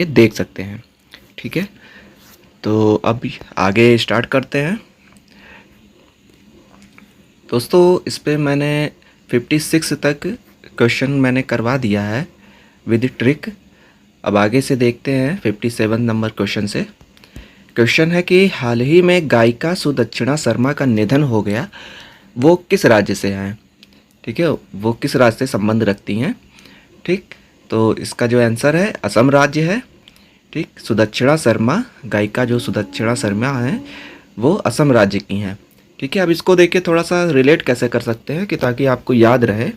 ये देख सकते हैं। ठीक है, तो अब आगे स्टार्ट करते हैं। दोस्तों इस पे मैंने 56 तक क्वेश्चन मैंने करवा दिया है विद ट्रिक। अब आगे से देखते हैं 57 नंबर क्वेश्चन से। क्वेश्चन है कि हाल ही में गायिका सुदक्षिणा शर्मा का निधन हो गया, वो किस राज्य से हैं? ठीक है, वो किस राज्य से संबंध रखती हैं? ठीक, तो इसका जो आंसर है असम राज्य है। ठीक, सुदक्षिणा शर्मा, गायिका जो सुदक्षिणा शर्मा हैं वो असम राज्य की हैं। ठीक है, अब इसको देखिए थोड़ा सा रिलेट कैसे कर सकते हैं कि ताकि आपको याद रहे।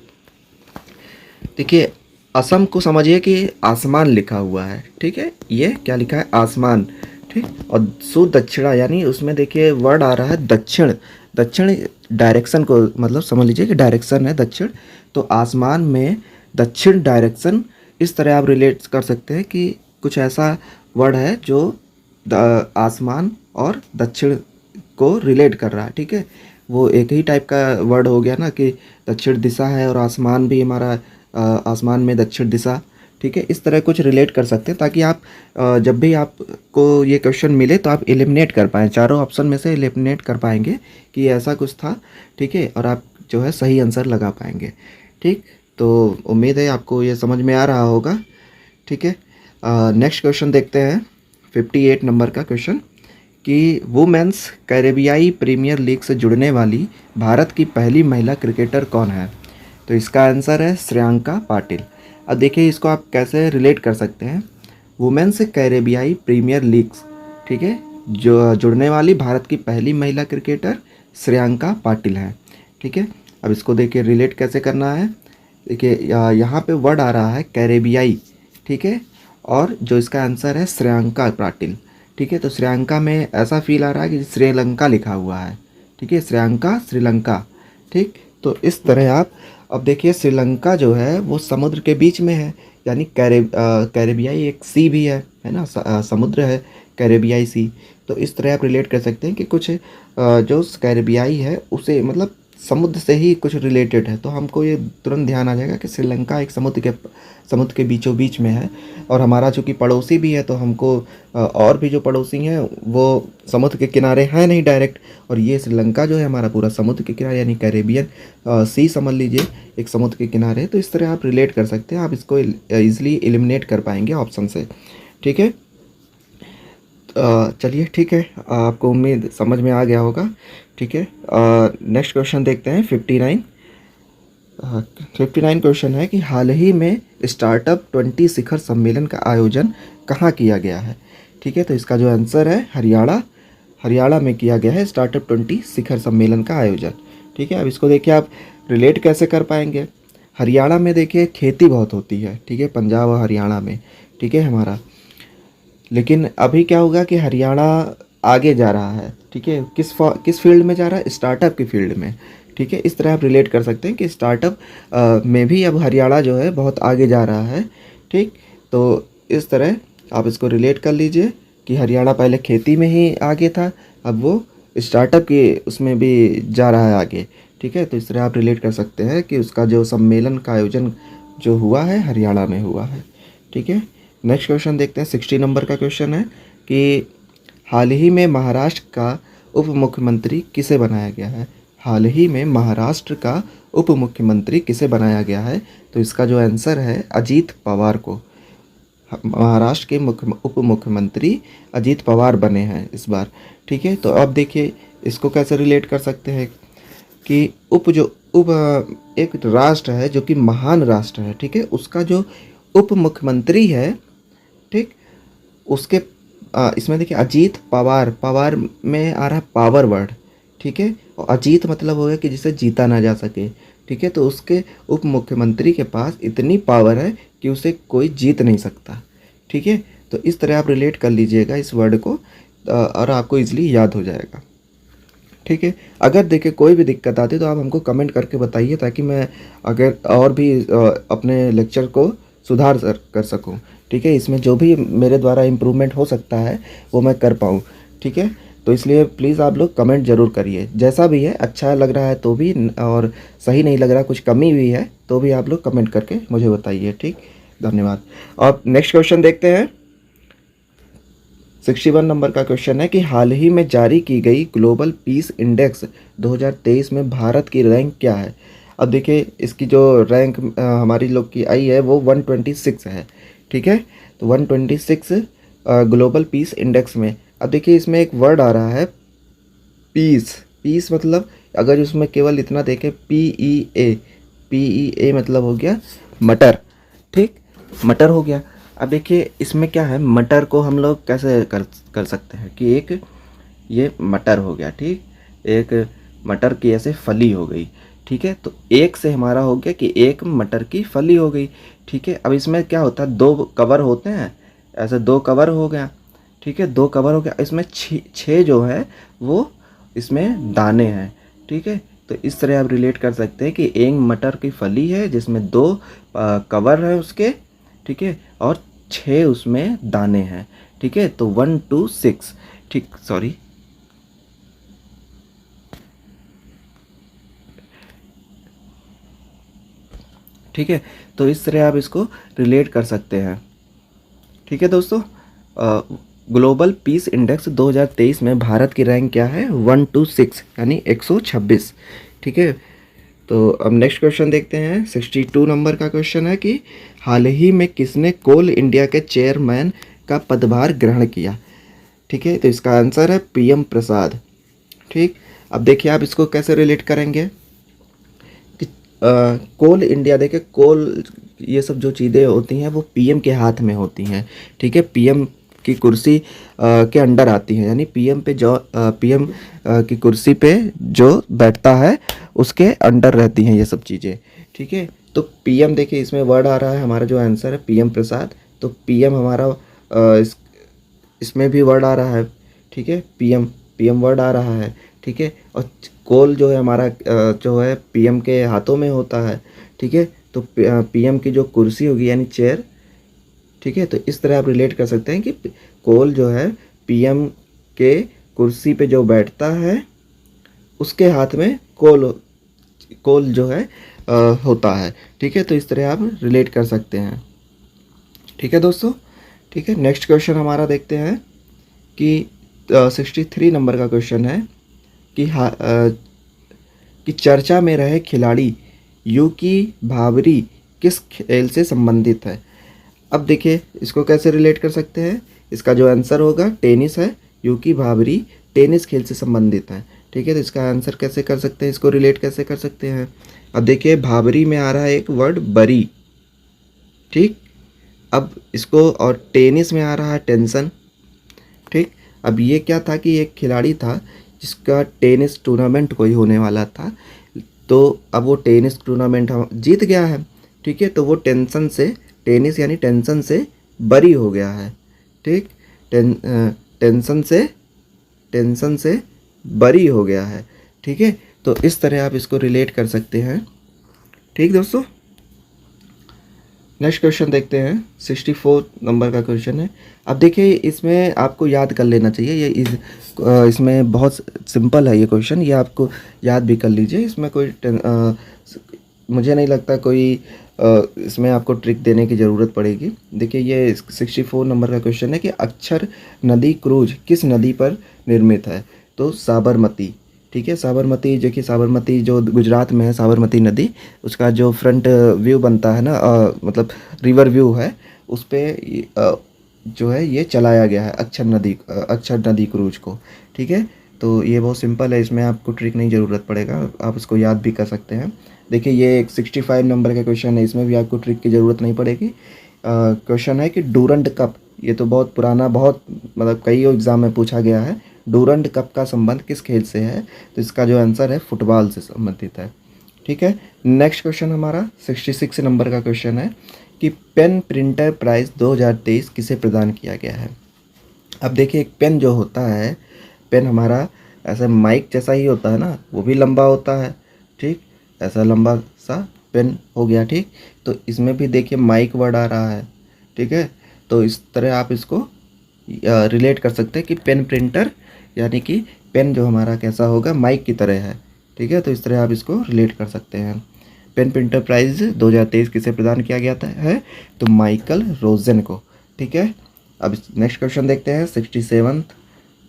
देखिए, असम को समझिए कि आसमान लिखा हुआ है। ठीक है, ये क्या लिखा है? आसमान। ठीक, और सुदक्षिणा यानी उसमें देखिए वर्ड आ रहा है दक्षिण। दक्षिण डायरेक्शन को मतलब समझ लीजिए कि डायरेक्शन है दक्षिण, तो आसमान में दक्षिण डायरेक्शन। इस तरह आप रिलेट कर सकते हैं कि कुछ ऐसा वर्ड है जो आसमान और दक्षिण को रिलेट कर रहा है। ठीक है, वो एक ही टाइप का वर्ड हो गया ना कि दक्षिण दिशा है और आसमान भी हमारा आसमान में दक्षिण दिशा। ठीक है, इस तरह कुछ रिलेट कर सकते हैं ताकि आप जब भी आपको ये क्वेश्चन मिले तो आप एलिमिनेट कर पाएँ, चारों ऑप्शन में से एलिमिनेट कर पाएंगे कि ऐसा कुछ था। ठीक है, और आप जो है सही आंसर लगा पाएंगे। ठीक, तो उम्मीद है आपको ये समझ में आ रहा होगा। ठीक है, नेक्स्ट क्वेश्चन देखते हैं 58 नंबर का क्वेश्चन कि वुमेन्स कैरेबियाई प्रीमियर लीग से जुड़ने वाली भारत की पहली महिला क्रिकेटर कौन है? तो इसका आंसर है श्रेयांका पाटिल। अब देखिए इसको आप कैसे रिलेट कर सकते हैं। वुमेन्स कैरेबियाई प्रीमियर लीग्स, ठीक है, जो जुड़ने वाली भारत की पहली महिला क्रिकेटर श्रेयांका पाटिल हैं। ठीक है, अब इसको देखिए रिलेट कैसे करना है। देखिए यहाँ पे वर्ड आ रहा है कैरेबियाई, ठीक है, और जो इसका आंसर है श्रेयांका पाटिल। ठीक है, तो श्रेयांका में ऐसा फील आ रहा है कि श्रीलंका लिखा हुआ है। ठीक है, श्रेयांका श्रीलंका। ठीक, तो इस तरह आप अब देखिए श्रीलंका जो है वो समुद्र के बीच में है, यानी कैरेबियाई एक सी भी है ना, समुद्र है कैरेबियाई सी। तो इस तरह आप रिलेट कर सकते हैं कि कुछ जो कैरेबियाई है उसे मतलब समुद्र से ही कुछ रिलेटेड है, तो हमको ये तुरंत ध्यान आ जाएगा कि श्रीलंका एक समुद्र के बीचों बीच में है। और हमारा चूँकि पड़ोसी भी है तो हमको और भी जो पड़ोसी हैं वो समुद्र के किनारे हैं नहीं डायरेक्ट, और ये श्रीलंका जो है हमारा पूरा समुद्र के किनारे यानी कैरेबियन सी समझ लीजिए, एक समुद्र के किनारे। तो इस तरह आप रिलेट कर सकते हैं, आप इसको ईजिली एलिमिनेट कर पाएंगे ऑप्शन से। ठीक है, चलिए ठीक है, आपको उम्मीद समझ में आ गया होगा। ठीक है, नेक्स्ट क्वेश्चन देखते हैं 59 क्वेश्चन है कि हाल ही में स्टार्टअप 20 शिखर सम्मेलन का आयोजन कहाँ किया गया है? ठीक है, तो इसका जो आंसर है हरियाणा में किया गया है स्टार्टअप 20 शिखर सम्मेलन का आयोजन। ठीक है, अब इसको देखिए आप रिलेट कैसे कर पाएंगे। हरियाणा में देखिए खेती बहुत होती है, ठीक है, पंजाब और हरियाणा में, ठीक है हमारा। लेकिन अभी क्या होगा कि हरियाणा आगे जा रहा है, ठीक है, किस फील्ड में जा रहा है? स्टार्टअप की फील्ड में। ठीक है, इस तरह आप रिलेट कर सकते हैं कि स्टार्टअप में भी अब हरियाणा जो है बहुत आगे जा रहा है। ठीक, तो इस तरह आप इसको रिलेट कर लीजिए कि हरियाणा पहले खेती में ही आगे था, अब वो स्टार्टअप की उसमें भी जा रहा है आगे। ठीक है, तो इस तरह आप रिलेट कर सकते हैं कि उसका जो सम्मेलन का आयोजन जो हुआ है हरियाणा में हुआ है। ठीक है, नेक्स्ट क्वेश्चन देखते हैं 60 नंबर का क्वेश्चन है कि हाल ही में महाराष्ट्र का उप मुख्यमंत्री किसे बनाया गया है? हाल ही में महाराष्ट्र का उप मुख्यमंत्री किसे बनाया गया है? तो इसका जो आंसर है अजीत पवार को। महाराष्ट्र के उप मुख्यमंत्री अजीत पवार बने हैं इस बार। ठीक है, तो अब देखिए इसको कैसे रिलेट कर सकते हैं कि एक राष्ट्र है जो कि महान राष्ट्र है, ठीक है, उसका जो उप मुख्यमंत्री है, ठीक, उसके इसमें देखिए अजीत पवार, पवार में आ रहा है पावर वर्ड। ठीक है, और अजीत मतलब हो गया कि जिसे जीता ना जा सके। ठीक है, तो उसके उप मुख्यमंत्री के पास इतनी पावर है कि उसे कोई जीत नहीं सकता। ठीक है, तो इस तरह आप रिलेट कर लीजिएगा इस वर्ड को और आपको इजीली याद हो जाएगा। ठीक है, अगर देखिए कोई भी दिक्कत आती है तो आप हमको कमेंट करके बताइए ताकि मैं अगर और भी अपने लेक्चर को सुधार कर सकूं। ठीक है, इसमें जो भी मेरे द्वारा इम्प्रूवमेंट हो सकता है वो मैं कर पाऊँ। ठीक है, तो इसलिए प्लीज़ आप लोग कमेंट ज़रूर करिए, जैसा भी है, अच्छा लग रहा है तो भी और सही नहीं लग रहा, कुछ कमी भी है तो भी आप लोग कमेंट करके मुझे बताइए। ठीक, धन्यवाद। और नेक्स्ट क्वेश्चन देखते हैं 61 नंबर का क्वेश्चन है कि हाल ही में जारी की गई ग्लोबल पीस इंडेक्स 2023 में भारत की रैंक क्या है। अब देखिए इसकी जो रैंक हमारी लोग की आई है वो 126 है। ठीक है, तो 126 ग्लोबल पीस इंडेक्स में। अब देखिए इसमें एक वर्ड आ रहा है पीस। पीस मतलब अगर उसमें केवल इतना देखें PEA मतलब हो गया मटर। ठीक, मटर हो गया। अब देखिए इसमें क्या है, मटर को हम लोग कैसे कर सकते हैं कि एक ये मटर हो गया। ठीक, एक मटर की ऐसे फली हो गई। ठीक है, तो एक से हमारा हो गया कि एक मटर की फली हो गई। ठीक है, अब इसमें क्या होता है, दो कवर होते हैं, ऐसे दो कवर हो गया। ठीक है, दो कवर हो गया। इसमें छः जो है वो इसमें दाने हैं। ठीक है, तो इस तरह आप रिलेट कर सकते हैं कि एक मटर की फली है जिसमें दो कवर है उसके। ठीक है, और 6 उसमें दाने हैं। ठीक है, तो 1 2 6। ठीक, सॉरी, ठीक है, तो इस तरह आप इसको रिलेट कर सकते हैं। ठीक है दोस्तों, ग्लोबल पीस इंडेक्स 2023 में भारत की रैंक क्या है, 126 यानी 126। ठीक है, तो अब नेक्स्ट क्वेश्चन देखते हैं। 62 नंबर का क्वेश्चन है कि हाल ही में किसने कोल इंडिया के चेयरमैन का पदभार ग्रहण किया। ठीक है, तो इसका आंसर है PM प्रसाद। ठीक, अब देखिए आप इसको कैसे रिलेट करेंगे कि कोल इंडिया, देखिए कोल ये सब जो चीज़ें होती हैं वो PM के हाथ में होती हैं। ठीक है, PM की कुर्सी के अंडर आती हैं, यानी PM पे जो PM की कुर्सी पे जो बैठता है उसके अंडर रहती हैं ये सब चीज़ें। ठीक है, तो PM देखिए इसमें वर्ड आ रहा है, हमारा जो आंसर है PM प्रसाद। तो PM हमारा इसमें भी वर्ड आ रहा है। ठीक है, PM वर्ड आ रहा है। ठीक है, और कोल जो है हमारा जो है PM के हाथों में होता है। ठीक है, तो PM की जो कुर्सी होगी यानी चेयर। ठीक है, तो इस तरह आप रिलेट कर सकते हैं कि कोल जो है PM के कुर्सी पे जो बैठता है उसके हाथ में कोल जो है होता है। ठीक है, तो इस तरह आप रिलेट कर सकते हैं। ठीक है दोस्तों, ठीक है, नेक्स्ट क्वेश्चन हमारा देखते हैं कि 63 नंबर का क्वेश्चन है कि कि चर्चा में रहे खिलाड़ी यूकी भावरी किस खेल से संबंधित है। अब देखिए इसको कैसे रिलेट कर सकते हैं, इसका जो आंसर होगा टेनिस है। यूकी भावरी टेनिस खेल से संबंधित है। ठीक है, तो इसका आंसर कैसे कर सकते हैं, इसको रिलेट कैसे कर सकते हैं। अब देखिए भावरी में आ रहा है एक वर्ड बरी। ठीक, अब इसको, और टेनिस में आ रहा है टेंशन। ठीक, अब ये क्या था कि एक खिलाड़ी था जिसका टेनिस टूर्नामेंट कोई होने वाला था, तो अब वो टेनिस टूर्नामेंट जीत गया है। ठीक है, तो वो टेंशन से, टेनिस यानी टेंशन से बरी हो गया है। ठीक, टेंशन से बरी हो गया है। ठीक है, तो इस तरह आप इसको रिलेट कर सकते हैं। ठीक दोस्तों, नेक्स्ट क्वेश्चन देखते हैं। 64 नंबर का क्वेश्चन है। अब देखिए इसमें आपको याद कर लेना चाहिए, ये इसमें बहुत सिंपल है ये क्वेश्चन, ये आपको याद भी कर लीजिए। इसमें कोई मुझे नहीं लगता कोई इसमें आपको ट्रिक देने की ज़रूरत पड़ेगी। देखिए ये 64 नंबर का क्वेश्चन है कि अक्षर नदी क्रूज किस नदी पर निर्मित है। तो साबरमती। ठीक है, साबरमती, जो कि साबरमती जो गुजरात में है, साबरमती नदी, उसका जो फ्रंट व्यू बनता है ना, मतलब रिवर व्यू है, उस पर जो है ये चलाया गया है अक्षर नदी क्रूज को। ठीक है, तो ये बहुत सिंपल है, इसमें आपको ट्रिक नहीं ज़रूरत पड़ेगा, आप इसको याद भी कर सकते हैं। देखिए ये एक 65 नंबर का क्वेश्चन है, इसमें भी आपको ट्रिक की ज़रूरत नहीं पड़ेगी। क्वेश्चन है कि डूरंड कप, ये तो बहुत पुराना, बहुत मतलब कई एग्ज़ाम में पूछा गया है, डूरंड कप का संबंध किस खेल से है। तो इसका जो आंसर है फुटबॉल से संबंधित है। ठीक है, नेक्स्ट क्वेश्चन हमारा 66 नंबर का क्वेश्चन है कि पेन प्रिंटर प्राइज़ 2023 किसे प्रदान किया गया है। अब देखिए एक पेन जो होता है, पेन हमारा ऐसा माइक जैसा ही होता है ना, वो भी लंबा होता है। ठीक, ऐसा लंबा सा पेन हो गया। ठीक, तो इसमें भी देखिए माइक वर्ड आ रहा है। ठीक है, तो इस तरह आप इसको रिलेट कर सकते हैं कि पेन प्रिंटर यानी कि पेन जो हमारा कैसा होगा, माइक की तरह है। ठीक है, तो इस तरह आप इसको रिलेट कर सकते हैं। पेन प्रिंटर प्राइज़ 2023 किसे प्रदान किया गया है, तो माइकल रोजन को। ठीक है, अब नेक्स्ट क्वेश्चन देखते हैं। 67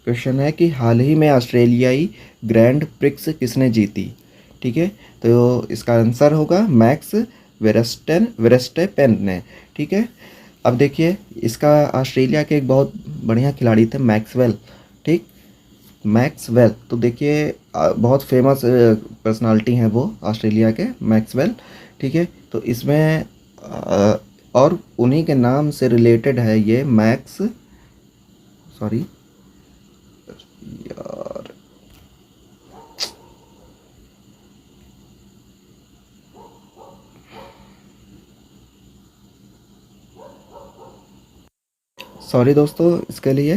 क्वेश्चन है कि हाल ही में ऑस्ट्रेलियाई ग्रैंड प्रिक्स किसने जीती। ठीक है, तो इसका आंसर होगा मैक्स वेरस्टेपेन ने। ठीक है, अब देखिए इसका ऑस्ट्रेलिया के एक बहुत बढ़िया खिलाड़ी थे मैक्सवेल। ठीक, मैक्सवेल तो देखिए बहुत फेमस पर्सनालिटी हैं वो ऑस्ट्रेलिया के, मैक्सवेल। ठीक है, तो इसमें और उन्हीं के नाम से रिलेटेड है ये मैक्स, सॉरी यार, सॉरी दोस्तों इसके लिए।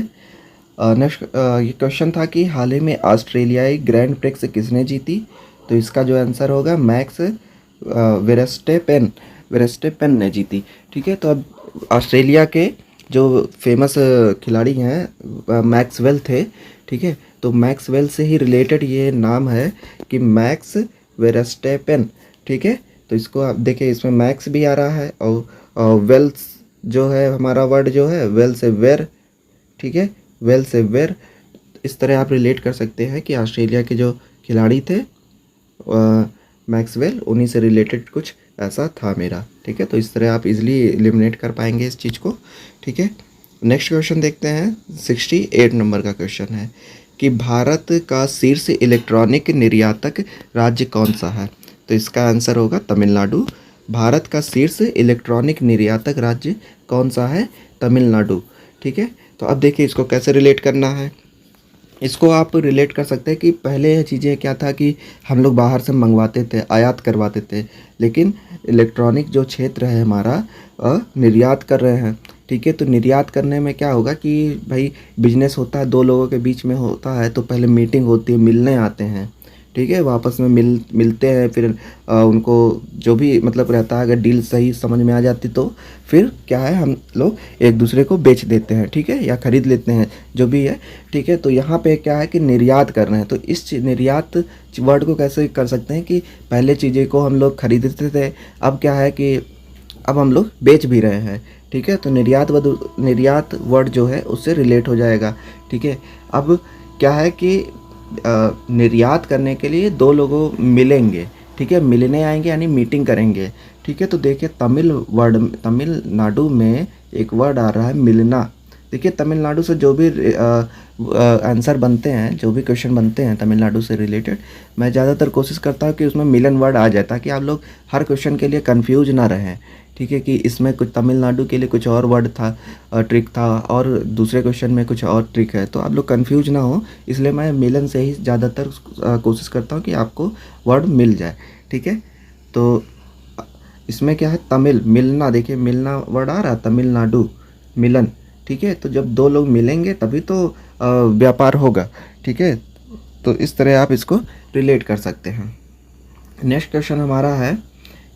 नेक्स्ट ये क्वेश्चन था कि हाल ही में ऑस्ट्रेलियाई ग्रैंड प्रिक्स किसने जीती। तो इसका जो आंसर होगा मैक्स वेरस्टेपेन ने जीती। ठीक है, तो अब ऑस्ट्रेलिया के जो फेमस खिलाड़ी हैं मैक्सवेल थे। ठीक है, तो मैक्सवेल से ही रिलेटेड ये नाम है कि मैक्स वेरस्टेपेन। ठीक है, तो इसको आप देखिए इसमें मैक्स भी आ रहा है और वेल्स जो है हमारा वर्ड जो है वेल से वेर। ठीक है, वेल से वेर, इस तरह आप रिलेट कर सकते हैं कि ऑस्ट्रेलिया के जो खिलाड़ी थे मैक्सवेल, उन्हीं से रिलेटेड कुछ ऐसा था मेरा। ठीक है, तो इस तरह आप इजीली एलिमिनेट कर पाएंगे इस चीज़ को। ठीक है, नेक्स्ट क्वेश्चन देखते हैं। 68 नंबर का क्वेश्चन है कि भारत का शीर्ष इलेक्ट्रॉनिक निर्यातक राज्य कौन सा है। तो इसका आंसर होगा तमिलनाडु। भारत का शीर्ष इलेक्ट्रॉनिक निर्यातक राज्य कौन सा है, तमिलनाडु। ठीक है, तो अब देखिए इसको कैसे रिलेट करना है। इसको आप रिलेट कर सकते हैं कि पहले चीज़ें क्या था कि हम लोग बाहर से मंगवाते थे, आयात करवाते थे, लेकिन इलेक्ट्रॉनिक जो क्षेत्र है हमारा निर्यात कर रहे हैं। ठीक है, तो निर्यात करने में क्या होगा कि भाई बिजनेस होता है, दो लोगों के बीच में होता है, तो पहले मीटिंग होती है, मिलने आते हैं। ठीक है, वापस में मिलते हैं, फिर उनको जो भी मतलब रहता है, अगर डील सही समझ में आ जाती तो फिर क्या है हम लोग एक दूसरे को बेच देते हैं। ठीक है, या ख़रीद लेते हैं जो भी है। ठीक है, तो यहाँ पे क्या है कि निर्यात कर रहे हैं, तो इस निर्यात वर्ड को कैसे कर सकते हैं कि पहले चीज़ें को हम लोग खरीदते थे, अब क्या है कि अब हम लोग बेच भी रहे हैं। ठीक है, तो निर्यात वर्ड जो है उससे रिलेट हो जाएगा। ठीक है, अब क्या है कि निर्यात करने के लिए दो लोगों मिलेंगे। ठीक है, मिलने आएंगे यानी मीटिंग करेंगे। ठीक है, तो देखिए तमिलनाडु में एक वर्ड आ रहा है मिलना। देखिए तमिलनाडु से जो भी आंसर बनते हैं, जो भी क्वेश्चन बनते हैं तमिलनाडु से रिलेटेड, मैं ज़्यादातर कोशिश करता हूँ कि उसमें मिलन वर्ड आ जाए, ताकि आप लोग हर क्वेश्चन के लिए कंफ्यूज ना रहें। ठीक है, कि इसमें कुछ तमिलनाडु के लिए कुछ और वर्ड था, ट्रिक था, और दूसरे क्वेश्चन में कुछ और ट्रिक है, तो आप लोग कंफ्यूज ना हो, इसलिए मैं मिलन से ही ज़्यादातर कोशिश करता हूँ कि आपको वर्ड मिल जाए। ठीक है, तो इसमें क्या है तमिल मिलना, देखिए मिलना वर्ड आ रहा, तमिलनाडु मिलन। ठीक है, तो जब दो लोग मिलेंगे तभी तो व्यापार होगा। ठीक है, तो इस तरह आप इसको रिलेट कर सकते हैं। नेक्स्ट क्वेश्चन हमारा है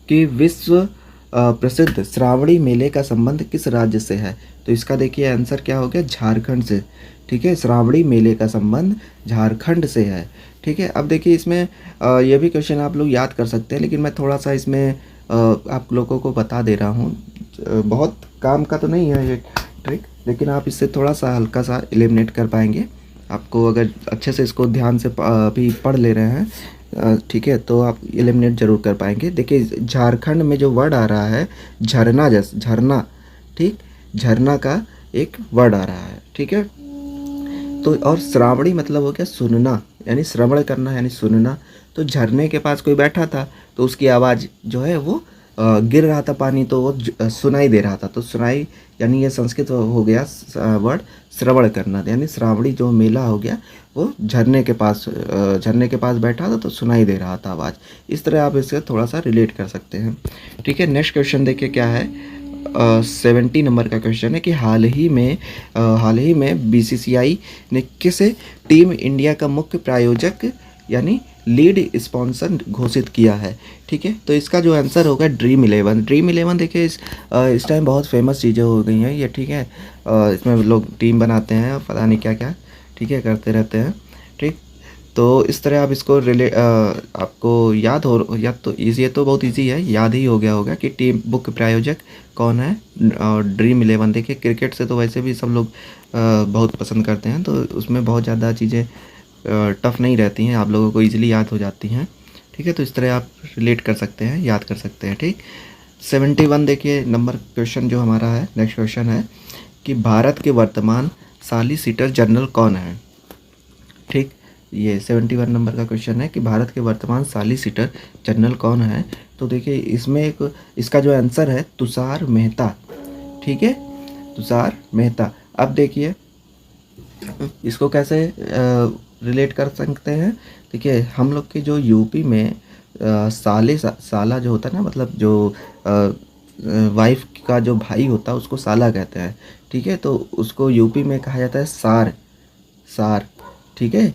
कि विश्व प्रसिद्ध श्रावणी मेले का संबंध किस राज्य से है। तो इसका देखिए आंसर क्या हो गया, झारखंड से। ठीक है, श्रावणी मेले का संबंध झारखंड से है। ठीक है, अब देखिए इसमें यह भी क्वेश्चन आप लोग याद कर सकते हैं, लेकिन मैं थोड़ा सा इसमें आप लोगों को बता दे रहा हूँ। बहुत काम का तो नहीं है ये ट्रिक, लेकिन आप इससे थोड़ा सा हल्का सा एलिमिनेट कर पाएंगे। आपको अगर अच्छे से इसको ध्यान से भी पढ़ ले रहे हैं, ठीक है, तो आप एलिमिनेट ज़रूर कर पाएंगे। देखिए झारखंड में जो वर्ड आ रहा है झरना, जैसे झरना, ठीक, झरना का एक वर्ड आ रहा है। ठीक है, तो और श्रावणी मतलब हो गया सुनना, यानी श्रवण करना यानी सुनना। तो झरने के पास कोई बैठा था, तो उसकी आवाज़ जो है वो गिर रहा था पानी, तो वो सुनाई दे रहा था, तो सुनाई यानी ये संस्कृत हो गया वर्ड श्रवण करना, यानी श्रावणी जो मेला हो गया वो झरने के पास बैठा था, तो सुनाई दे रहा था आवाज़। इस तरह आप इससे थोड़ा सा रिलेट कर सकते हैं। ठीक है, नेक्स्ट क्वेश्चन देखिए क्या है। 70 नंबर का क्वेश्चन है कि हाल ही में BCCI ने किसे टीम इंडिया का मुख्य प्रायोजक यानी लीड स्पॉन्सर घोषित किया है। ठीक है, तो इसका जो आंसर होगा ड्रीम 11 देखिए इस टाइम बहुत फेमस चीज़ें हो गई हैं ये। ठीक है, इसमें लोग टीम बनाते हैं, पता नहीं क्या क्या, ठीक है, करते रहते हैं। ठीक, तो इस तरह आप इसको आपको याद हो, या तो ये तो बहुत इजी है, याद ही हो गया होगा कि टीम बुक प्रायोजक कौन है। और ड्रीम 11 देखिए, क्रिकेट से तो वैसे भी सब लोग बहुत पसंद करते हैं, तो उसमें बहुत ज़्यादा चीज़ें टफ नहीं रहती हैं, आप लोगों को ईजिली याद हो जाती हैं। ठीक है, तो इस तरह आप रिलेट कर सकते हैं, याद कर सकते हैं। ठीक, 71 देखिए नंबर क्वेश्चन जो हमारा है, नेक्स्ट क्वेश्चन है कि भारत के वर्तमान सॉलिसिटर जनरल कौन है। ठीक, ये 71 नंबर का क्वेश्चन है कि भारत के वर्तमान सॉलिसिटर जनरल कौन है। तो देखिए इसमें इसका जो आंसर है तुषार मेहता। ठीक है, तुषार मेहता। अब देखिए इसको कैसे रिलेट कर सकते हैं। देखिए हम लोग के जो यूपी में साला जो होता है ना, मतलब जो वाइफ का जो भाई होता है उसको साला कहते हैं। ठीक है, तो उसको यूपी में कहा जाता है सार, सार। ठीक है,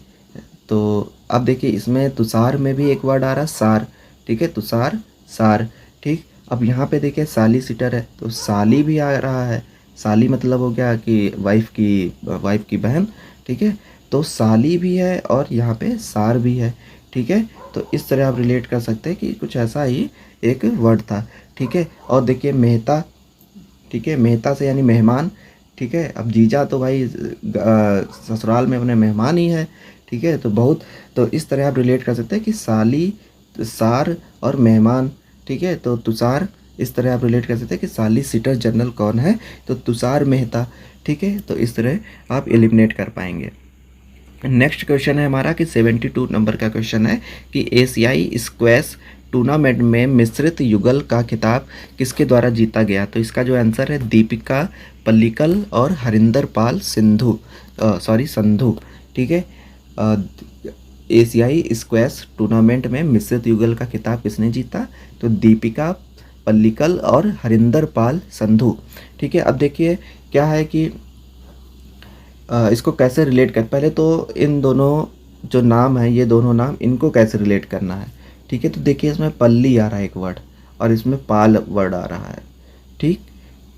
तो अब देखिए इसमें तुषार में भी एक वर्ड आ रहा है सार। ठीक है, तुषार, सार। ठीक, अब यहाँ पे देखिए सॉलिसिटर है तो साली भी आ रहा है। साली मतलब हो गया कि वाइफ की बहन। ठीक है, तो साली भी है और यहाँ पे सार भी है। ठीक है, तो इस तरह आप रिलेट कर सकते हैं कि कुछ ऐसा ही एक वर्ड था। ठीक है, और देखिए मेहता। ठीक है, मेहता से यानी मेहमान। ठीक है, अब जीजा तो भाई ससुराल में अपने मेहमान ही है। ठीक है, तो इस तरह आप रिलेट कर सकते हैं कि साली, सार और मेहमान। ठीक है, तो तुषार, इस तरह आप रिलेट कर सकते हैं कि सॉलिसिटर जनरल कौन है, तो तुषार मेहता। ठीक है, तो इस तरह आप एलिमिनेट कर पाएंगे। नेक्स्ट क्वेश्चन है हमारा कि 72 नंबर का क्वेश्चन है कि एशियाई स्क्वैश टूर्नामेंट में मिश्रित युगल का खिताब किसके द्वारा जीता गया। तो इसका जो आंसर है दीपिका पल्लिकल और हरिंदर पाल संधू। ठीक है, एशियाई स्क्वैश टूर्नामेंट में मिश्रित युगल का खिताब किसने जीता, तो दीपिका पल्लिकल और हरिंदर पाल संधू। ठीक है, अब देखिए क्या है कि इसको कैसे रिलेट कर, पहले तो इन दोनों जो नाम है, ये दोनों नाम, इनको कैसे रिलेट करना है। ठीक है, तो देखिए इसमें पल्ली आ रहा है एक वर्ड और इसमें पाल वर्ड आ रहा है। ठीक,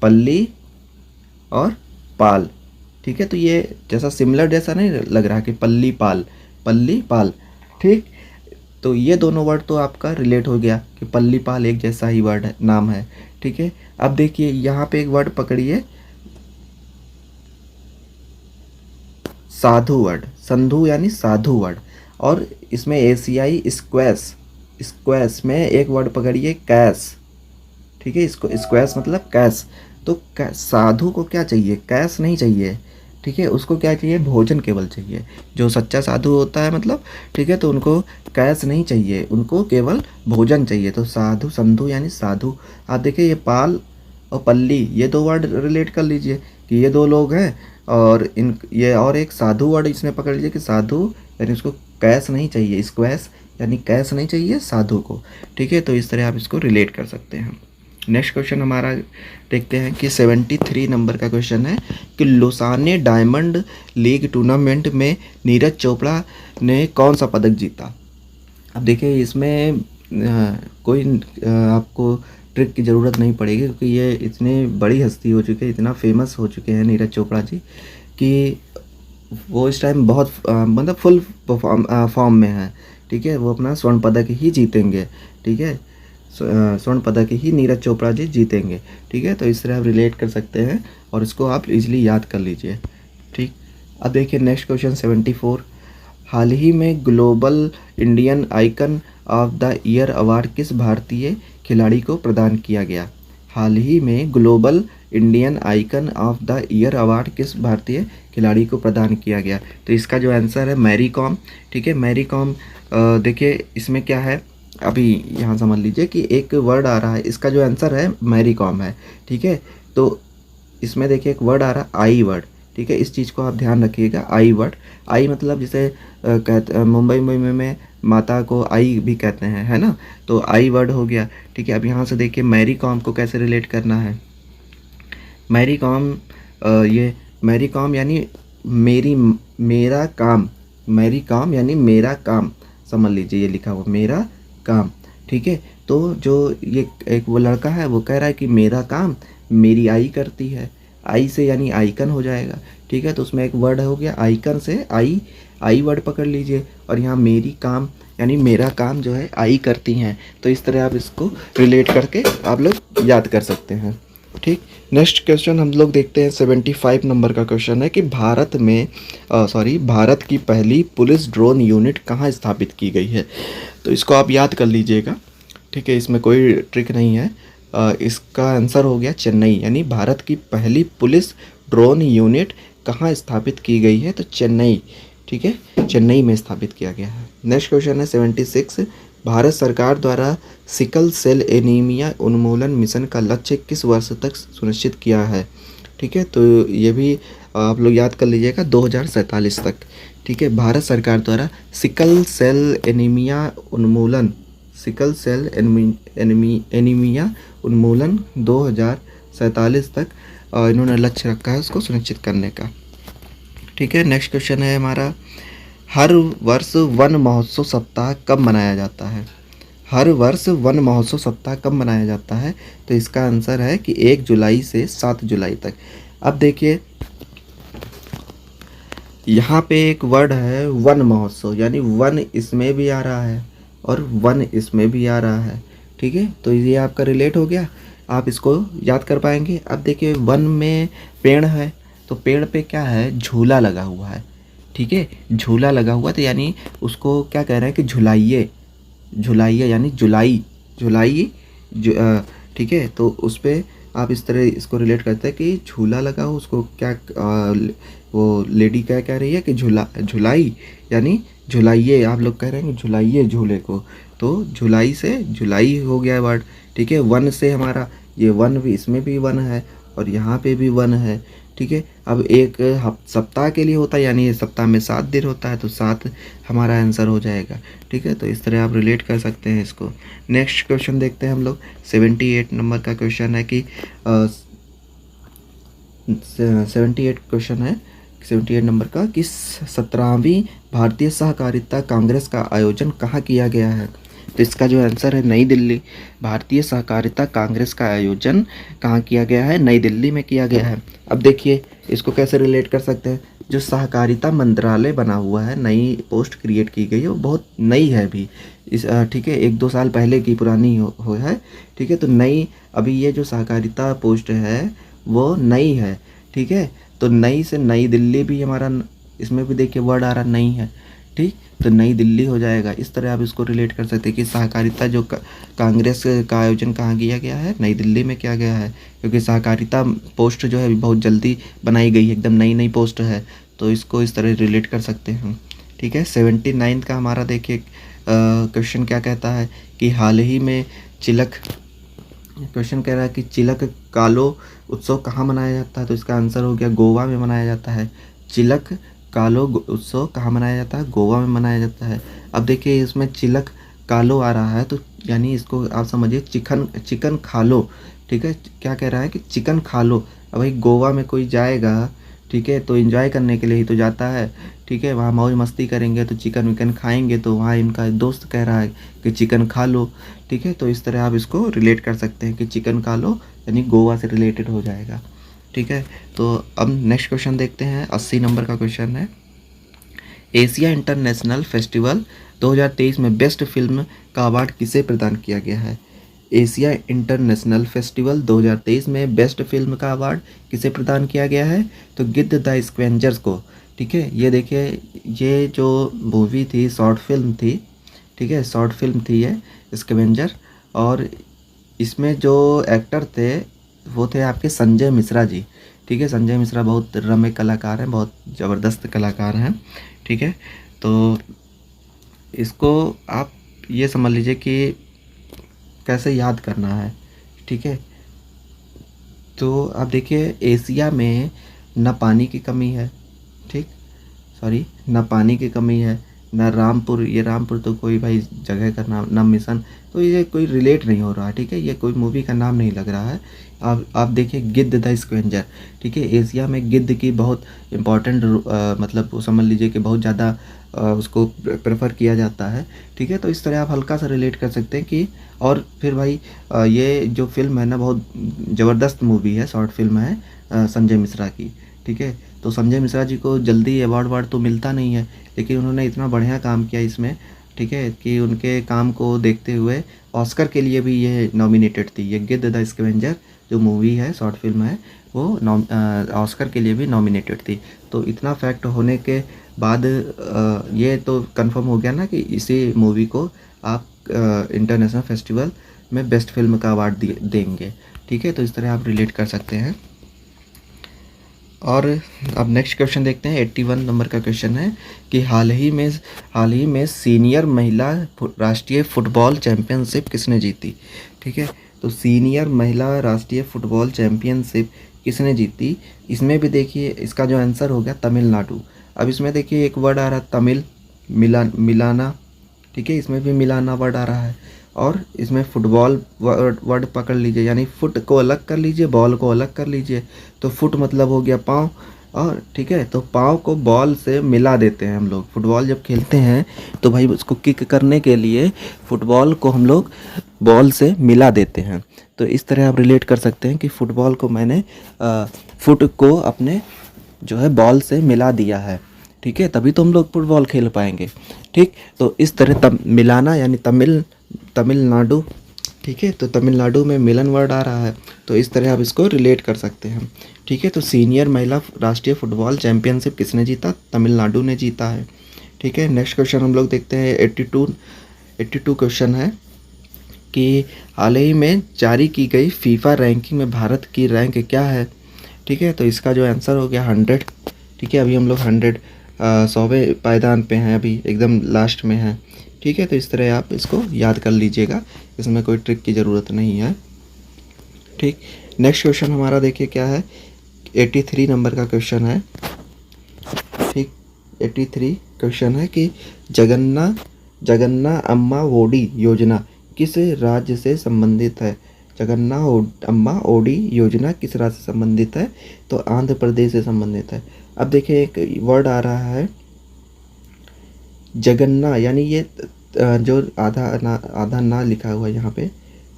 पल्ली और पाल। ठीक है, तो ये जैसा सिमिलर जैसा नहीं लग रहा कि पल्ली पाल। ठीक, तो ये दोनों वर्ड तो आपका रिलेट हो गया कि पल्ली पाल एक जैसा ही वर्ड है, नाम है। ठीक है, अब देखिए यहाँ पे एक वर्ड पकड़िए, साधु वर्ड, संधु यानी साधु वर्ड। और इसमें एशियाई स्क्वैश में एक वर्ड पकड़िए कैश। ठीक है, इसको स्क्वैश मतलब कैश। तो साधु को क्या चाहिए, कैश नहीं चाहिए। ठीक है, उसको क्या चाहिए, भोजन केवल चाहिए। जो सच्चा साधु होता है मतलब, ठीक है, तो उनको कैश नहीं चाहिए, उनको केवल भोजन चाहिए। तो साधु, संधु यानी साधु। आप देखिए ये पाल और पल्ली, ये दो वर्ड रिलेट कर लीजिए कि ये दो लोग हैं, और ये और एक साधु वर्ड इसमें पकड़ लीजिए कि साधु यानी उसको कैश नहीं चाहिए, स्क्वैश यानी कैश नहीं चाहिए साधु को। ठीक है, तो इस तरह आप इसको रिलेट कर सकते हैं। नेक्स्ट क्वेश्चन हमारा देखते हैं कि 73 नंबर का क्वेश्चन है कि लोसाने डायमंड लीग टूर्नामेंट में नीरज चोपड़ा ने कौन सा पदक जीता। अब देखिए इसमें कोई आपको ट्रिक की ज़रूरत नहीं पड़ेगी, क्योंकि ये इतनी बड़ी हस्ती हो चुकी है, इतना फेमस हो चुके हैं नीरज चोपड़ा जी कि वो इस टाइम बहुत मतलब फुल फॉर्म में है। ठीक है, वो अपना स्वर्ण पदक ही जीतेंगे। ठीक है, स्वर्ण पदक ही नीरज चोपड़ा जी जीतेंगे। ठीक है, तो इस तरह आप रिलेट कर सकते हैं और इसको आप इजीली याद कर लीजिए। ठीक, अब देखिए नेक्स्ट क्वेश्चन 74, हाल ही में global Indian icon of the year award किस भारतीय खिलाड़ी को प्रदान किया गया। हाल ही में global Indian icon of the year award किस भारतीय खिलाड़ी को प्रदान किया गया। तो इसका जो आंसर है मैरी कॉम। ठीक है, मैरी कॉम। देखिए इसमें क्या है, अभी यहाँ समझ लीजिए कि एक वर्ड आ रहा है, इसका जो आंसर है मैरी कॉम है। ठीक है, तो इसमें देखिए एक वर्ड आ रहा है आई वर्ड। ठीक है, इस चीज़ को आप ध्यान रखिएगा, आई वर्ड। आई मतलब जैसे कहते मुंबई में माता को आई भी कहते हैं, है ना, तो आई वर्ड हो गया। ठीक है, अब यहाँ से देखिए मैरी कॉम को कैसे रिलेट करना है। मैरी कॉम, ये मैरी कॉम यानी मेरा काम, मैरी कॉम यानी मेरा काम, समझ लीजिए ये लिखा हुआ मेरा काम। ठीक है, तो जो ये एक वो लड़का है वो कह रहा है कि मेरा काम मेरी आई करती है, आई से यानी आइकन हो जाएगा। ठीक है। तो उसमें एक वर्ड हो गया आइकन से आई वर्ड पकड़ लीजिए, और यहाँ मेरी काम यानी मेरा काम जो है आई करती हैं। तो इस तरह आप इसको रिलेट करके आप लोग याद कर सकते हैं। ठीक। नेक्स्ट क्वेश्चन हम लोग देखते हैं 75 नंबर का क्वेश्चन है कि भारत की पहली पुलिस ड्रोन यूनिट कहाँ स्थापित की गई है। तो इसको आप याद कर लीजिएगा। ठीक है, इसमें कोई ट्रिक नहीं है। इसका आंसर हो गया चेन्नई, यानी भारत की पहली पुलिस ड्रोन यूनिट कहाँ स्थापित की गई है, तो चेन्नई। ठीक है, चेन्नई में स्थापित किया गया है। नेक्स्ट क्वेश्चन है 76, भारत सरकार द्वारा सिकल सेल एनीमिया उन्मूलन मिशन का लक्ष्य किस वर्ष तक सुनिश्चित किया है। ठीक है, तो ये भी आप लोग याद कर लीजिएगा 2047 तक। ठीक है, भारत सरकार द्वारा सिकल सेल एनीमिया उन्मूलन 2047 तक इन्होंने लक्ष्य रखा है उसको सुनिश्चित करने का। ठीक है, नेक्स्ट क्वेश्चन है हमारा, हर वर्ष वन महोत्सव सप्ताह कब मनाया जाता है। हर वर्ष वन महोत्सव सप्ताह कब मनाया जाता है, तो इसका आंसर है कि 1 जुलाई से 7 जुलाई तक। अब देखिए यहाँ पे एक वर्ड है वन महोत्सव, यानी वन इसमें भी आ रहा है और वन इसमें भी आ रहा है। ठीक है, तो ये आपका रिलेट हो गया, आप इसको याद कर पाएंगे। अब देखिए वन में पेड़ है, तो पेड़ पे क्या है, झूला लगा हुआ है। ठीक है, झूला लगा हुआ, तो यानी उसको क्या कह रहे हैं कि झुलाइए यानी झुलाई। ठीक है, तो उस पर आप इस तरह इसको रिलेट करते हैं कि झूला लगा हो, उसको क्या वो लेडी क्या कह रही है कि झुलाई यानी झुलाइए, आप लोग कह रहे हैं कि झुलाइए झूले को, तो झुलाई से झुलाई हो गया वर्ड। ठीक है, वन से हमारा ये वन भी, इसमें भी वन है और यहाँ पे भी वन है। ठीक है, अब एक सप्ताह के लिए होता है, यानी सप्ताह में 7 दिन होता है, तो 7 हमारा आंसर हो जाएगा। ठीक है, तो इस तरह आप रिलेट कर सकते हैं इसको। नेक्स्ट क्वेश्चन देखते हैं हम लोग, 78 नंबर का क्वेश्चन है कि 78 नंबर का कि 17वीं भारतीय सहकारिता कांग्रेस का आयोजन कहाँ किया गया है। तो इसका जो आंसर है नई दिल्ली। भारतीय सहकारिता कांग्रेस का आयोजन कहाँ किया गया है, नई दिल्ली में किया गया है। अब देखिए इसको कैसे रिलेट कर सकते हैं, जो सहकारिता मंत्रालय बना हुआ है, नई पोस्ट क्रिएट की गई है, वो बहुत नई है अभी इस ठीक है, 1-2 साल पहले की पुरानी हो है। ठीक है, तो नई अभी ये जो सहकारिता पोस्ट है वो नई है। ठीक है, तो नई से नई दिल्ली भी हमारा, इसमें भी देखिए वर्ड आ रहा नई है। ठीक, तो नई दिल्ली हो जाएगा। इस तरह आप इसको रिलेट कर सकते हैं कि सहकारिता जो कांग्रेस का आयोजन कहाँ किया गया है, नई दिल्ली में किया गया है, क्योंकि सहकारिता पोस्ट जो है बहुत जल्दी बनाई गई है, एकदम नई पोस्ट है, तो इसको इस तरह रिलेट कर सकते हैं। ठीक है, 79 का हमारा देखिए क्वेश्चन क्या कहता है कि हाल ही में क्वेश्चन कह रहा है कि चिलक कालो उत्सव कहाँ मनाया जाता है। तो इसका आंसर हो गया गोवा में मनाया जाता है। चिलक कालो उत्सव कहाँ मनाया जाता है, गोवा में मनाया जाता है। अब देखिए इसमें चिलक कालो आ रहा है, तो यानी इसको आप समझिए चिकन खा लो। ठीक है, क्या कह रहा है कि चिकन खा लो। अब भाई गोवा में कोई जाएगा, ठीक है, तो एंजॉय करने के लिए ही तो जाता है। ठीक है, वहाँ मौज मस्ती करेंगे तो चिकन विकन खाएंगे, तो वहाँ इनका दोस्त कह रहा है कि चिकन खा लो। ठीक है, तो इस तरह आप इसको रिलेट कर सकते हैं कि चिकन खा लो यानी गोवा से रिलेटेड हो जाएगा। ठीक है, तो अब नेक्स्ट क्वेश्चन देखते हैं, 80 नंबर का क्वेश्चन है, एशिया इंटरनेशनल फेस्टिवल 2023 में बेस्ट फिल्म का अवार्ड किसे प्रदान किया गया है। एशिया इंटरनेशनल फेस्टिवल 2023 में बेस्ट फिल्म का अवार्ड किसे प्रदान किया गया है, तो गिद्ध द स्क्वेंजर्स को। ठीक है, ये देखिए ये जो मूवी थी शॉर्ट फिल्म थी, ठीक है, शॉर्ट फिल्म थी ये स्क्वेंजर, और इसमें जो एक्टर थे वो थे आपके संजय मिश्रा जी। ठीक है, संजय मिश्रा बहुत रम्य कलाकार हैं, बहुत ज़बरदस्त कलाकार हैं। ठीक है, तो इसको आप ये समझ लीजिए कि कैसे याद करना है। ठीक है, तो आप देखिए एशिया में न पानी की कमी है, ठीक, सॉरी, न पानी की कमी है, न रामपुर, ये रामपुर तो कोई भाई जगह का नाम, न मिशन, तो ये कोई रिलेट नहीं हो रहा। ठीक है, ये कोई मूवी का नाम नहीं लग रहा है। आप देखिए गिद्ध द स्क्वेंजर। ठीक है, एशिया में गिद्ध की बहुत इम्पॉर्टेंट मतलब वो समझ लीजिए कि बहुत ज़्यादा उसको प्रेफर किया जाता है। ठीक है, तो इस तरह आप हल्का सा रिलेट कर सकते हैं कि, और फिर भाई ये जो फिल्म है ना बहुत ज़बरदस्त मूवी है, शॉर्ट फिल्म है संजय मिश्रा की। ठीक है, तो संजय मिश्रा जी को जल्दी अवार्ड वार्ड तो मिलता नहीं है, लेकिन उन्होंने इतना बढ़िया काम किया इसमें, ठीक है, कि उनके काम को देखते हुए ऑस्कर के लिए भी ये नॉमिनेटेड थी। ये गिद्ध द स्कैवेंजर जो मूवी है, शॉर्ट फिल्म है, वो ऑस्कर के लिए भी नॉमिनेटेड थी। तो इतना फैक्ट होने के बाद ये तो कंफर्म हो गया ना कि इसी मूवी को आप इंटरनेशनल फेस्टिवल में बेस्ट फिल्म का अवार्ड देंगे, ठीक है। तो इस तरह आप रिलेट कर सकते हैं। और अब नेक्स्ट क्वेश्चन देखते हैं। 81 नंबर का क्वेश्चन है कि हाल ही में सीनियर महिला राष्ट्रीय फुटबॉल चैंपियनशिप किसने जीती, ठीक है। तो सीनियर महिला राष्ट्रीय फुटबॉल चैंपियनशिप किसने जीती, इसमें भी देखिए इसका जो आंसर हो गया तमिलनाडु। अब इसमें देखिए एक वर्ड आ रहा है तमिल, मिलाना, ठीक है, इसमें भी मिलाना वर्ड आ रहा है। और इसमें फुटबॉल वर्ड पकड़ लीजिए, यानी फुट को अलग कर लीजिए, बॉल को अलग कर लीजिए। तो फुट मतलब हो गया पाँव, और ठीक है, तो पाँव को बॉल से मिला देते हैं हम लोग। फुटबॉल जब खेलते हैं तो भाई उसको किक करने के लिए फुटबॉल को हम लोग बॉल से मिला देते हैं। तो इस तरह आप रिलेट कर सकते हैं कि फुटबॉल को मैंने फुट को अपने जो है बॉल से मिला दिया है, ठीक है, तभी तो हम लोग फुटबॉल खेल पाएंगे, ठीक। तो इस तरह मिलाना यानी तमिलनाडु, ठीक है। तो तमिलनाडु में मिलन वर्ड आ रहा है, तो इस तरह आप इसको रिलेट कर सकते हैं, ठीक है। तो सीनियर महिला राष्ट्रीय फुटबॉल चैंपियनशिप किसने जीता, तमिलनाडु ने जीता है, ठीक है। नेक्स्ट क्वेश्चन हम लोग देखते हैं। 82 क्वेश्चन है कि हाल ही में जारी की गई फीफा रैंकिंग में भारत की रैंक क्या है, ठीक है। तो इसका जो आंसर हो गया 100, ठीक है। अभी हम लोग 100वें पायदान पे हैं, अभी एकदम लास्ट में हैं, ठीक है। तो इस तरह आप इसको याद कर लीजिएगा, इसमें कोई ट्रिक की ज़रूरत नहीं है, ठीक। नेक्स्ट क्वेश्चन हमारा देखिए क्या है। 83 नंबर का क्वेश्चन है, ठीक। 83 क्वेश्चन है कि जगन्ना अम्मा ओडी योजना किस राज्य से संबंधित है। जगन्ना अम्मा ओडी योजना किस राज्य से संबंधित है, तो आंध्र प्रदेश से संबंधित है। अब देखिए एक वर्ड आ रहा है जगन्ना, यानी ये जो आधा ना लिखा हुआ है यहाँ पे,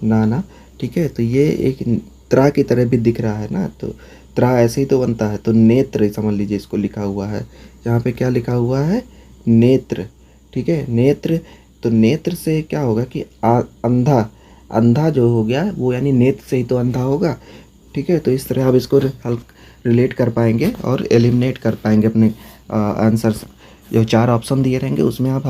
ना, ठीक है। तो ये एक त्रा की तरह भी दिख रहा है ना, तो त्रा ऐसे ही तो बनता है, तो नेत्र समझ लीजिए इसको लिखा हुआ है। यहाँ पे क्या लिखा हुआ है, नेत्र, ठीक है, नेत्र। तो नेत्र से क्या होगा कि अंधा जो हो गया वो, यानी नेत्र से ही तो अंधा होगा, ठीक है। तो इस तरह आप इसको रिलेट कर पाएंगे और एलिमिनेट कर पाएंगे अपने आंसर। जो 4 ऑप्शन दिए रहेंगे उसमें आप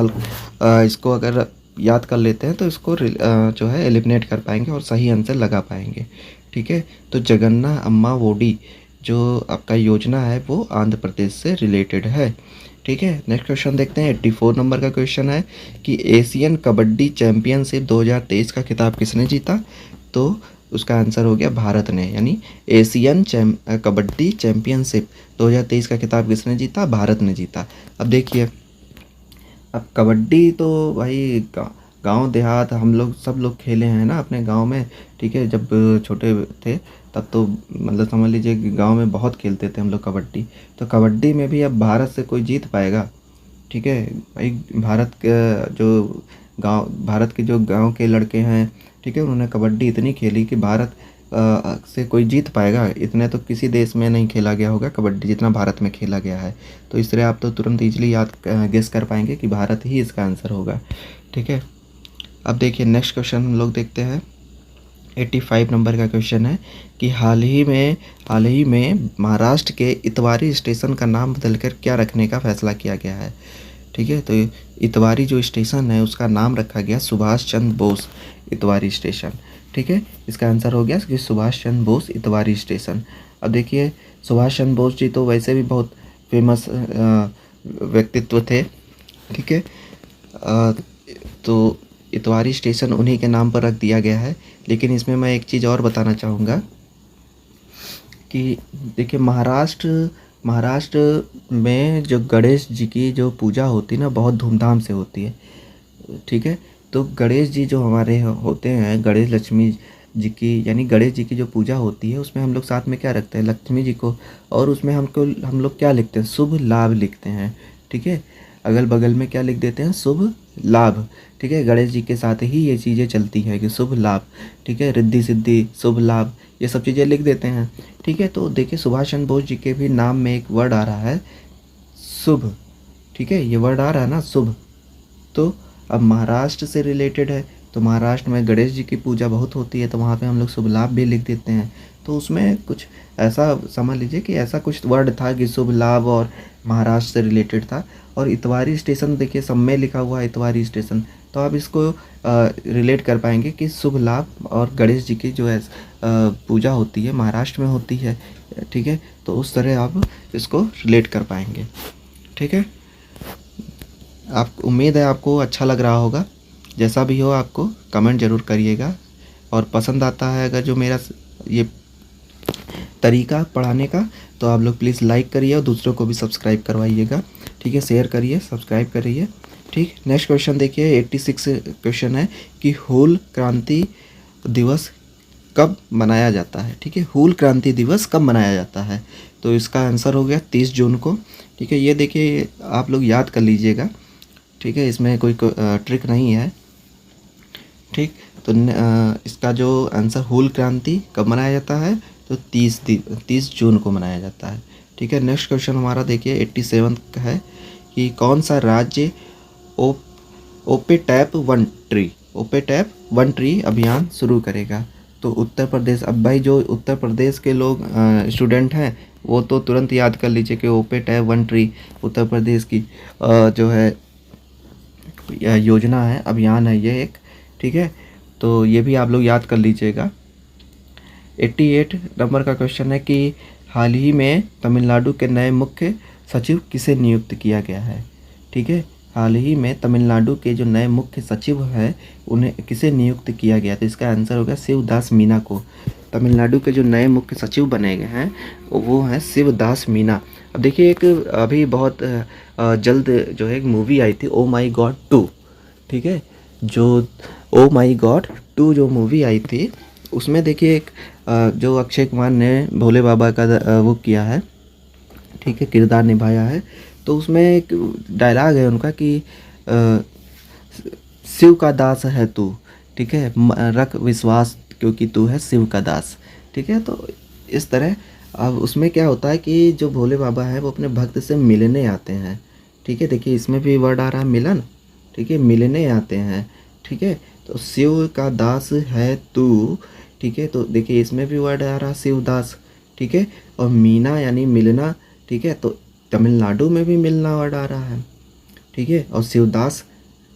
इसको अगर याद कर लेते हैं तो इसको जो है एलिमिनेट कर पाएंगे और सही आंसर लगा पाएंगे, ठीक है। तो जगन्ना अम्मा ओडी जो आपका योजना है वो आंध्र प्रदेश से रिलेटेड है, ठीक है। नेक्स्ट क्वेश्चन देखते हैं। 84 नंबर का क्वेश्चन है कि एशियन कबड्डी चैंपियनशिप 2023 का खिताब किसने जीता, तो उसका आंसर हो गया भारत ने, यानी एशियन कबड्डी चैंपियनशिप 2023 का खिताब किसने जीता, भारत ने जीता। अब देखिए, अब कबड्डी तो भाई गांव देहात हम लोग सब लोग खेले हैं ना अपने गांव में, ठीक है। जब छोटे थे तब तो मतलब समझ लीजिए कि गांव में बहुत खेलते थे हम लोग कबड्डी। तो कबड्डी में भी अब भारत से कोई जीत पाएगा, ठीक है भाई। भारत के जो गांव के लड़के हैं, ठीक है, उन्होंने कबड्डी इतनी खेली कि भारत से कोई जीत पाएगा, इतने तो किसी देश में नहीं खेला गया होगा कबड्डी जितना भारत में खेला गया है। तो इस तरह आप तो तुरंत इजीली याद गेस कर पाएंगे कि भारत ही इसका आंसर होगा, ठीक है। अब देखिए नेक्स्ट क्वेश्चन हम लोग देखते हैं। 85 नंबर का क्वेश्चन है कि हाल ही में महाराष्ट्र के इतवारी स्टेशन का नाम बदलकर क्या रखने का फैसला किया गया है, ठीक है। तो इतवारी जो स्टेशन है उसका नाम रखा गया सुभाष चंद्र बोस इतवारी स्टेशन, ठीक है। इसका आंसर हो गया कि सुभाष चंद्र बोस इतवारी स्टेशन। अब देखिए सुभाष चंद्र बोस जी तो वैसे भी बहुत फेमस व्यक्तित्व थे, ठीक है। तो इतवारी स्टेशन उन्हीं के नाम पर रख दिया गया है। लेकिन इसमें मैं एक चीज़ और बताना चाहूँगा कि देखिए महाराष्ट्र में जो गणेश जी की जो पूजा होती है ना, बहुत धूमधाम से होती है, ठीक है। तो गणेश जी जो हमारे होते हैं, गणेश लक्ष्मी जी की, यानी गणेश जी की जो पूजा होती है उसमें हम लोग साथ में क्या रखते हैं, लक्ष्मी जी को, और उसमें हम लोग क्या लिखते हैं, शुभ लाभ लिखते हैं, ठीक है। अगल बगल में क्या लिख देते हैं, शुभ लाभ। ठीक है, गणेश जी के साथ ही ये चीज़ें चलती हैं कि शुभ लाभ। ठीक है, रिद्धि सिद्धि, शुभ लाभ, ये सब चीज़ें लिख देते हैं। ठीक है, तो देखिए सुभाष चंद्र बोस जी के भी नाम में एक वर्ड आ रहा है शुभ। ठीक है, ये वर्ड आ रहा है ना शुभ। तो अब महाराष्ट्र से रिलेटेड है, तो महाराष्ट्र में गणेश जी की पूजा बहुत होती है, तो वहाँ पे हम लोग शुभ लाभ भी लिख देते हैं। तो उसमें कुछ ऐसा समझ लीजिए कि ऐसा कुछ वर्ड था कि शुभ लाभ और महाराष्ट्र से रिलेटेड था। और इतवारी स्टेशन देखिए सब में लिखा हुआ है इतवारी स्टेशन, तो आप इसको रिलेट कर पाएंगे कि शुभ लाभ और गणेश जी की जो है पूजा होती है महाराष्ट्र में होती है। ठीक है, तो उस तरह आप इसको रिलेट कर पाएंगे। ठीक है, आप उम्मीद है आपको अच्छा लग रहा होगा। जैसा भी हो आपको कमेंट ज़रूर करिएगा, और पसंद आता है अगर जो मेरा ये तरीका पढ़ाने का, तो आप लोग प्लीज़ लाइक करिए और दूसरों को भी सब्सक्राइब करवाइएगा। ठीक है, शेयर करिए, सब्सक्राइब करिए। ठीक, नेक्स्ट क्वेश्चन देखिए 86 क्वेश्चन है कि हूल क्रांति दिवस कब मनाया जाता है। ठीक है, हूल क्रांति दिवस कब मनाया जाता है, तो इसका आंसर हो गया 30 जून को। ठीक है, ये देखिए आप लोग याद कर लीजिएगा। ठीक है, इसमें कोई ट्रिक नहीं है। ठीक, तो इसका जो आंसर हूल क्रांति कब मनाया जाता है, तो 30 जून को मनाया जाता है। ठीक है, नेक्स्ट क्वेश्चन हमारा देखिए 87 का है कि कौन सा राज्य ओपे टैप वन ट्री अभियान शुरू करेगा, तो उत्तर प्रदेश। अब भाई जो उत्तर प्रदेश के लोग स्टूडेंट हैं वो तो तुरंत याद कर लीजिए कि ओपे tap one tree Uttar Pradesh की जो है योजना है, अभियान है ये एक। ठीक है, तो ये भी आप लोग याद कर लीजिएगा। 88 नंबर का क्वेश्चन है कि हाल ही में तमिलनाडु के नए मुख्य सचिव किसे नियुक्त किया गया है। ठीक है, हाल ही में तमिलनाडु के जो नए मुख्य सचिव हैं उन्हें किसे नियुक्त किया गया, तो इसका आंसर होगा शिवदास मीना को। तमिलनाडु के जो नए मुख्य सचिव बने गए हैं वो हैं शिवदास मीना। अब देखिए एक अभी बहुत जल्द जो है एक मूवी आई थी ओ माई गॉड 2। ठीक है, जो ओ माई गॉड 2 जो मूवी आई थी उसमें देखिए एक जो अक्षय कुमार ने भोले बाबा का वो किया है। ठीक है, किरदार निभाया है। तो उसमें एक डायलॉग है उनका कि शिव का दास है तू। ठीक है, रख विश्वास क्योंकि तू है शिव का दास। ठीक है, तो इस तरह अब उसमें क्या होता है कि जो भोले बाबा है वो अपने भक्त से मिलने आते हैं। ठीक है, देखिए इसमें भी वर्ड आ रहा है मिलन। ठीक है, मिलने आते हैं। ठीक है, तो शिव का दास है तू। ठीक है, तो देखिए इसमें भी वर्ड आ रहा है शिवदास। ठीक है, और मीना यानी मिलना। ठीक है, तो तमिलनाडु में भी मिलना वर्ड आ रहा है। ठीक है, और शिवदास।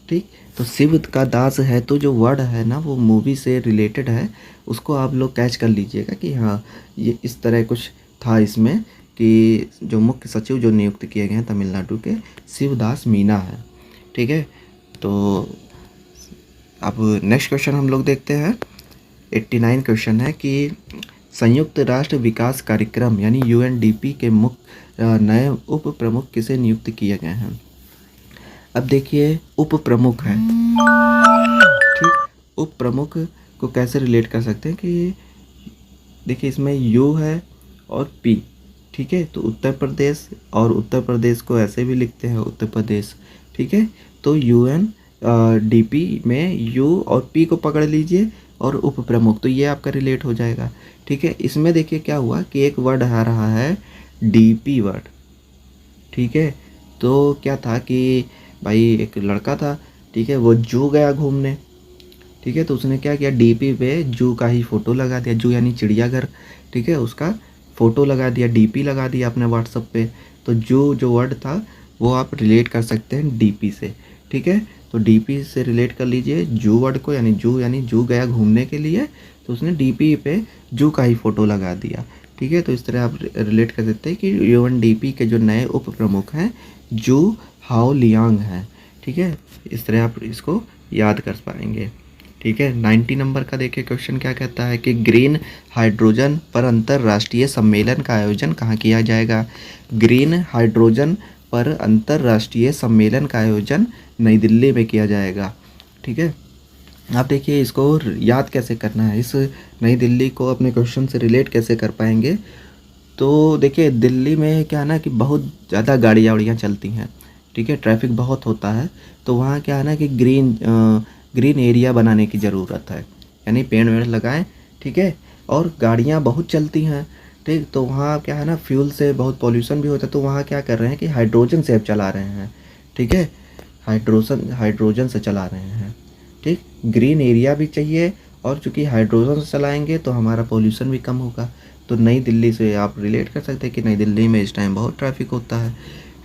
ठीक, तो शिव का दास है तो जो वर्ड है ना वो मूवी से रिलेटेड है, उसको आप लोग कैच कर लीजिएगा कि हाँ ये इस तरह कुछ था इसमें कि जो मुख्य सचिव जो नियुक्त किए गए हैं तमिलनाडु के शिवदास मीना है। ठीक है, तो अब नेक्स्ट क्वेश्चन हम लोग देखते हैं 89 क्वेश्चन है कि संयुक्त राष्ट्र विकास कार्यक्रम यानी यूएनडीपी के मुख्य नए उप प्रमुख किसे नियुक्त किए गए हैं। अब देखिए उप प्रमुख है। ठीक, उप प्रमुख को कैसे रिलेट कर सकते हैं कि देखिए इसमें यू है और पी। ठीक है, तो उत्तर प्रदेश, और उत्तर प्रदेश को ऐसे भी लिखते हैं उत्तर प्रदेश। ठीक है, तो यूएन डीपी में यू और पी को पकड़ लीजिए और उप प्रमुख, तो ये आपका रिलेट हो जाएगा। ठीक है, इसमें देखिए क्या हुआ कि एक वर्ड आ रहा है डीपी वर्ड। ठीक है, तो क्या था कि भाई एक लड़का था। ठीक है, वो जू गया घूमने। ठीक है, तो उसने क्या किया डीपी पे जू का ही फ़ोटो लगा दिया, जू यानी चिड़ियाघर। ठीक है, उसका फ़ोटो लगा दिया, डीपी लगा दिया अपने व्हाट्सएप पे। तो जू जो वर्ड था वो आप रिलेट कर सकते हैं डीपी से। ठीक है, तो डीपी से रिलेट कर लीजिए जू वर्ड को, यानी जू गया घूमने के लिए, तो उसने डीपी पे जू का ही फ़ोटो लगा दिया। ठीक है, तो इस तरह आप रिलेट कर सकते हैं कि यूएनडीपी के जो नए उप प्रमुख हैं जू हाओ लियांग हैं। ठीक है, इस तरह आप इसको याद कर पाएंगे। ठीक है, 90 नंबर का देखिए क्वेश्चन क्या कहता है कि ग्रीन हाइड्रोजन पर अंतर्राष्ट्रीय सम्मेलन का आयोजन कहाँ किया जाएगा। ग्रीन हाइड्रोजन पर अंतर्राष्ट्रीय सम्मेलन का आयोजन नई दिल्ली में किया जाएगा। ठीक है, आप देखिए इसको याद कैसे करना है, इस नई दिल्ली को अपने क्वेश्चन से रिलेट कैसे कर पाएंगे। तो देखिए दिल्ली में क्या है ना कि बहुत ज़्यादा गाड़ियाँ चलती हैं। ठीक है, ट्रैफिक बहुत होता है, तो वहाँ क्या है ना कि ग्रीन एरिया बनाने की ज़रूरत है, यानी पेड़ वेड़ लगाएं, ठीक है। और गाड़ियाँ बहुत चलती हैं, ठीक, तो वहाँ क्या है ना फ्यूल से बहुत पॉल्यूशन भी होता है, तो वहाँ क्या कर रहे हैं कि हाइड्रोजन से अब चला रहे हैं, ठीक है, हाइड्रोजन से चला रहे हैं, ठीक। ग्रीन एरिया भी चाहिए, और चूँकि हाइड्रोजन से चलाएंगे तो हमारा पॉल्यूशन भी कम होगा। तो नई दिल्ली से आप रिलेट कर सकते हैं कि नई दिल्ली में इस टाइम बहुत ट्रैफिक होता है,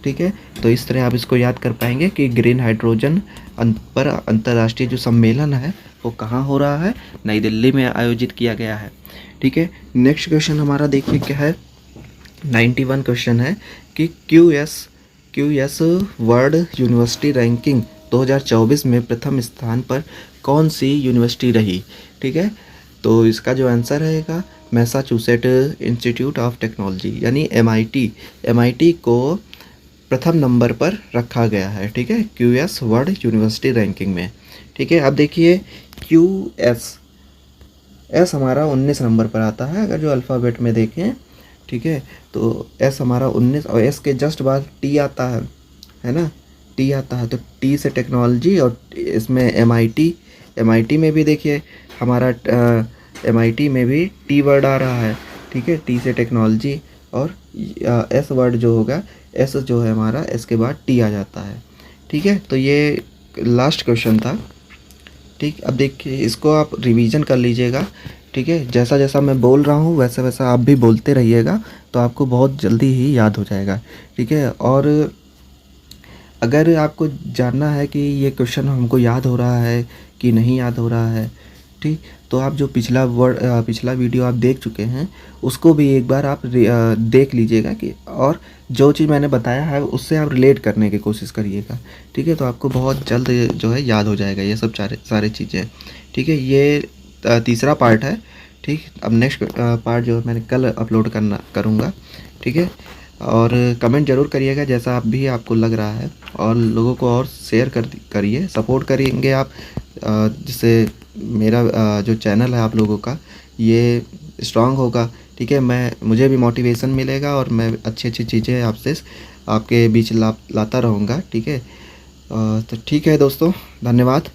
ठीक है। तो इस तरह आप इसको याद कर पाएंगे कि ग्रीन हाइड्रोजन पर अंतर्राष्ट्रीय जो सम्मेलन है वो कहाँ हो रहा है, नई दिल्ली में आयोजित किया गया है, ठीक है। नेक्स्ट क्वेश्चन हमारा देखिए क्या है, 91 क्वेश्चन है कि क्यूएस वर्ल्ड यूनिवर्सिटी रैंकिंग 2024 में प्रथम स्थान पर कौन सी यूनिवर्सिटी रही, ठीक है। तो इसका जो आंसर रहेगा मैसाचुसेट इंस्टीट्यूट ऑफ टेक्नोलॉजी यानी एमआईटी को प्रथम नंबर पर रखा गया है, ठीक है, क्यूएस वर्ल्ड यूनिवर्सिटी रैंकिंग में, ठीक है। अब देखिए एस हमारा 19 नंबर पर आता है अगर जो अल्फ़ाबेट में देखें, ठीक है। तो एस हमारा 19 और एस के जस्ट बाद टी आता है ना, टी आता है, तो टी से टेक्नोलॉजी, और इसमें एमआईटी में भी देखिए हमारा एमआईटी में भी टी वर्ड आ रहा है, ठीक है, टी से टेक्नोलॉजी, और एस वर्ड जो होगा, एस जो है हमारा एस के बाद टी आ जाता है, ठीक है। तो ये लास्ट क्वेश्चन था, ठीक। अब देखिए इसको आप रिवीजन कर लीजिएगा, ठीक है, जैसा जैसा मैं बोल रहा हूँ वैसा वैसा आप भी बोलते रहिएगा, तो आपको बहुत जल्दी ही याद हो जाएगा, ठीक है। और अगर आपको जानना है कि ये क्वेश्चन हमको याद हो रहा है कि नहीं याद हो रहा है, ठीक, तो आप जो पिछला वीडियो आप देख चुके हैं उसको भी एक बार आप देख लीजिएगा कि, और जो चीज़ मैंने बताया है उससे आप रिलेट करने की कोशिश करिएगा, ठीक है। तो आपको बहुत जल्द जो है याद हो जाएगा ये सब सारे चीज़ें, ठीक है। ये तीसरा पार्ट है, ठीक। अब नेक्स्ट पार्ट जो मैंने कल अपलोड करूँगा, ठीक है। और कमेंट ज़रूर करिएगा जैसा आप भी आपको लग रहा है, और लोगों को और शेयर करिए, सपोर्ट करेंगे आप, जिससे मेरा जो चैनल है आप लोगों का ये स्ट्रांग होगा, ठीक है। मुझे भी मोटिवेशन मिलेगा और मैं अच्छी चीज़ें आपके बीच लाता रहूँगा, ठीक है। तो ठीक है दोस्तों, धन्यवाद।